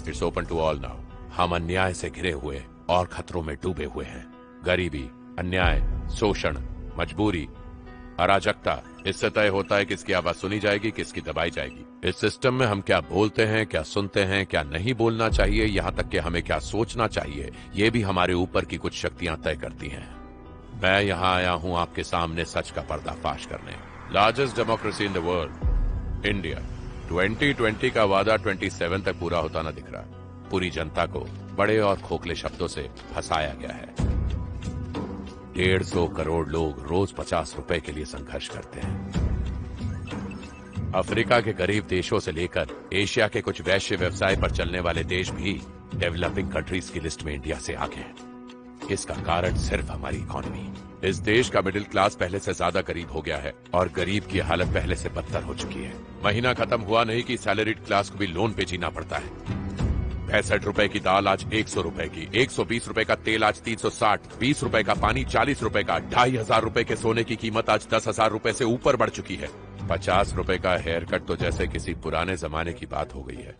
It's open to all now. हम अन्याय से घिरे हुए और खतरों में डूबे हुए हैं। गरीबी, अन्याय, शोषण, मजबूरी, अराजकता, इससे तय होता है किसकी आवाज सुनी जाएगी, किसकी दबाई जाएगी। इस सिस्टम में हम क्या बोलते हैं, क्या सुनते हैं, क्या नहीं बोलना चाहिए, यहां तक कि हमें क्या सोचना चाहिए, ये भी हमारे ऊपर की कुछ शक्तियां तय करती हैं। मैं यहां आया हूं आपके सामने सच का पर्दाफाश करने। Largest democracy in the world, India. 2020 का वादा 27 तक पूरा होता ना दिख रहा। पूरी जनता को बड़े और खोखले शब्दों से फंसाया गया है। 150 करोड़ लोग रोज 50 रुपए के लिए संघर्ष करते हैं। अफ्रीका के गरीब देशों से लेकर एशिया के कुछ वैश्य व्यवसाय पर चलने वाले देश भी डेवलपिंग कंट्रीज की लिस्ट में इंडिया से आगे हैं। इसका कारण सिर्फ हमारी इकोनॉमी। इस देश का मिडिल क्लास पहले से ज्यादा गरीब हो गया है और गरीब की हालत पहले से बदतर हो चुकी है। महीना खत्म हुआ नहीं कि सैलरीड क्लास को भी लोन पे जीना पड़ता है। 65 रुपए की दाल आज 100 रुपए की, 120 रुपए का तेल आज 360, 20 रुपए का पानी 40 रुपए का, 2500 रुपए के सोने की कीमत आज 10,000 रुपए से ऊपर बढ़ चुकी है। 50 रुपए का हेयर कट तो जैसे किसी पुराने जमाने की बात हो गई है।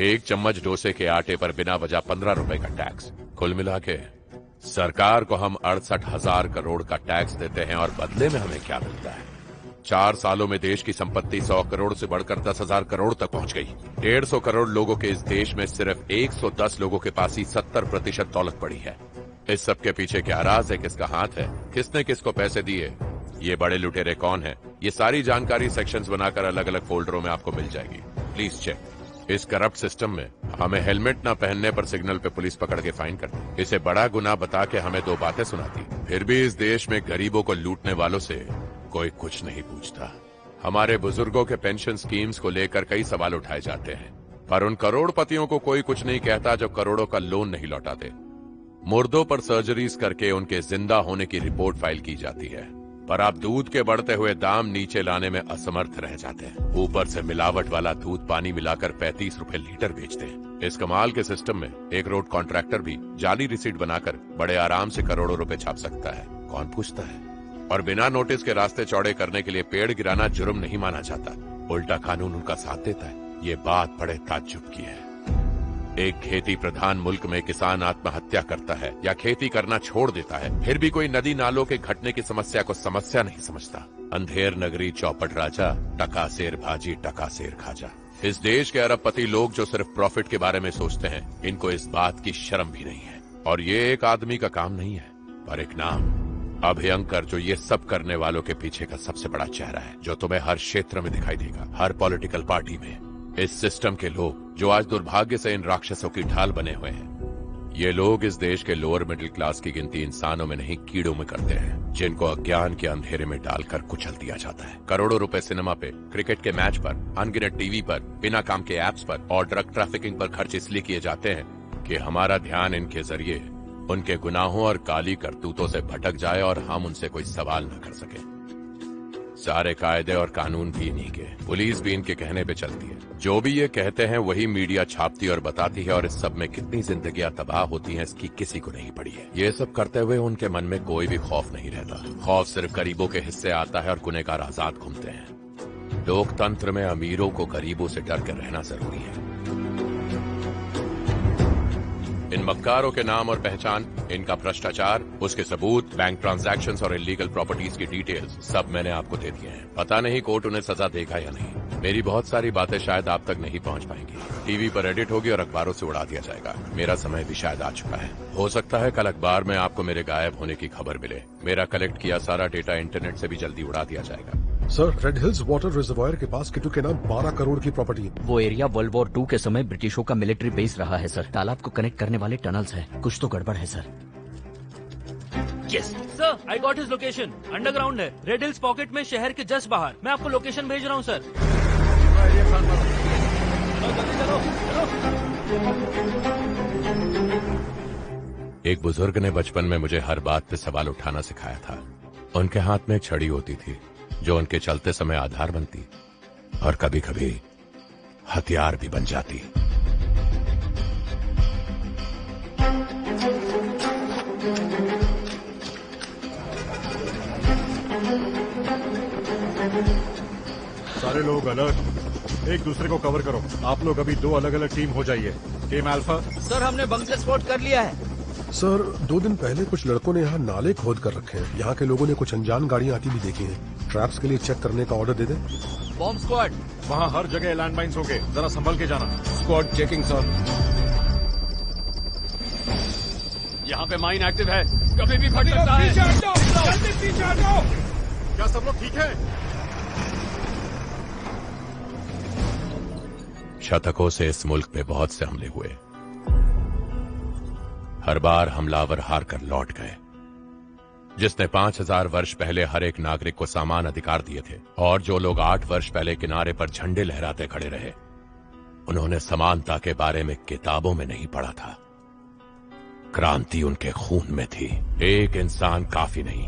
1 चम्मच डोसे के आटे पर बिना वजह 15 रुपए का टैक्स। कुल मिला के सरकार को हम 68,000 करोड़ का टैक्स देते हैं और बदले में हमें क्या मिलता है? 4 सालों में देश की संपत्ति 100 करोड़ से बढ़कर 10,000 करोड़ तक पहुंच गई। 150 करोड़ लोगों के इस देश में सिर्फ 110 लोगों के पास ही 70% दौलत पड़ी है। इस सब के पीछे क्या राज है, किसका हाथ है, किसने किसको पैसे दिए, ये बड़े लुटेरे कौन है, ये सारी जानकारी सेक्शंस बनाकर अलग अलग फोल्डरों में आपको मिल जाएगी। Please check. इस करप्ट सिस्टम में हमें हेलमेट न पहनने पर सिग्नल पे पुलिस पकड़ के फाइन करती, इसे बड़ा गुनाह बता के हमें 2 बातें सुनाती। फिर भी इस देश में गरीबों को लूटने वालों से कोई कुछ नहीं पूछता। हमारे बुजुर्गों के पेंशन स्कीम्स को लेकर कई सवाल उठाए जाते हैं, पर उन करोड़पतियों को कोई कुछ नहीं कहता जो करोड़ों का लोन नहीं लौटाते। मुर्दों पर सर्जरीज करके उनके जिंदा होने की रिपोर्ट फाइल की जाती है, पर आप दूध के बढ़ते हुए दाम नीचे लाने में असमर्थ रह जाते हैं। ऊपर से मिलावट वाला दूध पानी मिलाकर 35 रुपए लीटर बेचते हैं। इस कमाल के सिस्टम में एक रोड कॉन्ट्रैक्टर भी जाली रिसीट बनाकर बड़े आराम से करोड़ों रुपए छाप सकता है। कौन पूछता है? और बिना नोटिस के रास्ते चौड़े करने के लिए पेड़ गिराना जुर्म नहीं माना जाता, उल्टा कानून उनका साथ देता है। ये बात बड़े ताज्जुब की है। एक खेती प्रधान मुल्क में किसान आत्महत्या करता है या खेती करना छोड़ देता है, फिर भी कोई नदी नालों के घटने की समस्या को समस्या नहीं समझता। अंधेर नगरी चौपट राजा, टका सेर भाजी टका सेर खाजा। इस देश के अरबपति लोग जो सिर्फ प्रॉफिट के बारे में सोचते हैं, इनको इस बात की शर्म भी नहीं है। और ये एक आदमी का काम नहीं है, पर एक नाम, अभयंकर, जो ये सब करने वालों के पीछे का सबसे बड़ा चेहरा है, जो तुम्हें हर क्षेत्र में दिखाई देगा, हर पॉलिटिकल पार्टी में। इस सिस्टम के लोग जो आज दुर्भाग्य से इन राक्षसों की ढाल बने हुए हैं, ये लोग इस देश के लोअर मिडिल क्लास की गिनती इंसानों में नहीं कीड़ों में करते हैं, जिनको अज्ञान के अंधेरे में डालकर कुचल दिया जाता है। करोड़ों रुपए सिनेमा पे, क्रिकेट के मैच पर, अनगिनत टीवी पर, बिना काम के ऐप्स पर और ड्रग ट्रैफिकिंग पर खर्च इसलिए किए जाते हैं कि हमारा ध्यान इनके जरिए उनके गुनाहों और काली करतूतों से भटक जाए और हम उनसे कोई सवाल न कर सके। सारे कायदे और कानून भी इन्हीं के, पुलिस भी इनके कहने पे चलती है। जो भी ये कहते हैं वही मीडिया छापती और बताती है, और इस सब में कितनी जिंदगियां तबाह होती हैं इसकी किसी को नहीं पड़ी है। ये सब करते हुए उनके मन में कोई भी खौफ नहीं रहता। खौफ सिर्फ गरीबों के हिस्से आता है और गुनहगार आजाद घूमते हैं। लोकतंत्र में अमीरों को गरीबों से डर कर रहना जरूरी है। इन मक्कारों के नाम और पहचान, इनका भ्रष्टाचार, उसके सबूत, बैंक ट्रांजैक्शंस और इलीगल प्रॉपर्टीज की डिटेल्स सब मैंने आपको दे दिए हैं। पता नहीं कोर्ट उन्हें सजा देगा या नहीं। मेरी बहुत सारी बातें शायद आप तक नहीं पहुंच पाएंगी, टीवी पर एडिट होगी और अखबारों से उड़ा दिया जाएगा। मेरा समय भी शायद आ चुका है। हो सकता है कल अखबार में आपको मेरे गायब होने की खबर मिले। मेरा कलेक्ट किया सारा डेटा इंटरनेट से भी जल्दी उड़ा दिया जाएगा। Sir, red hills water reservoir के पास किटू के नाम 12 करोड़ की प्रॉपर्टी है। वो एरिया वर्ल्ड वॉर 2 के समय ब्रिटिशों का मिलिट्री बेस रहा है सर। तालाब को कनेक्ट करने वाले टनल्स हैं। कुछ तो गड़बड़ है sir. Yes sir, I got his location. Underground है, रेड हिल्स पॉकेट में, शहर के जस्ट बाहर। मैं आपको लोकेशन भेज रहा हूँ सर। एक बुजुर्ग ने बचपन में मुझे हर बात पे सवाल उठाना सिखाया था। उनके हाथ में एक छड़ी होती थी जो उनके चलते समय आधार बनती और कभी कभी हथियार भी बन जाती। सारे लोग अलर्ट। एक दूसरे को कवर करो। आप लोग अभी 2 अलग अलग टीम हो जाइए। टीम अल्फा, सर हमने बंकर स्पॉट कर लिया है। सर 2 दिन पहले कुछ लड़कों ने यहाँ नाले खोद कर रखे हैं। यहाँ के लोगों ने कुछ अनजान गाड़ियाँ आती भी देखी हैं। ट्रैप्स के लिए चेक करने का ऑर्डर दे दें। बॉम्ब स्क्वाड, वहाँ हर जगह लैंडमाइंस होंगे, जरा संभल के जाना। Squad checking sir. यहाँ पे माइन एक्टिव है, कभी भी फट सकता है। जल्दी पीछे हटो। क्या सब लोग ठीक है? शतकों से इस मुल्क पे बहुत से हमले हुए, हर बार हमलावर हार कर लौट गए। जिसने 5000 वर्ष पहले हर एक नागरिक को समान अधिकार दिए थे और जो लोग 8 वर्ष पहले किनारे पर झंडे लहराते खड़े रहे, उन्होंने समानता के बारे में किताबों में नहीं पढ़ा था। क्रांति उनके खून में थी। एक इंसान काफी नहीं,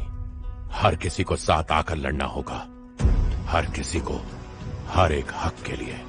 हर किसी को साथ आकर लड़ना होगा, हर किसी को, हर एक हक के लिए।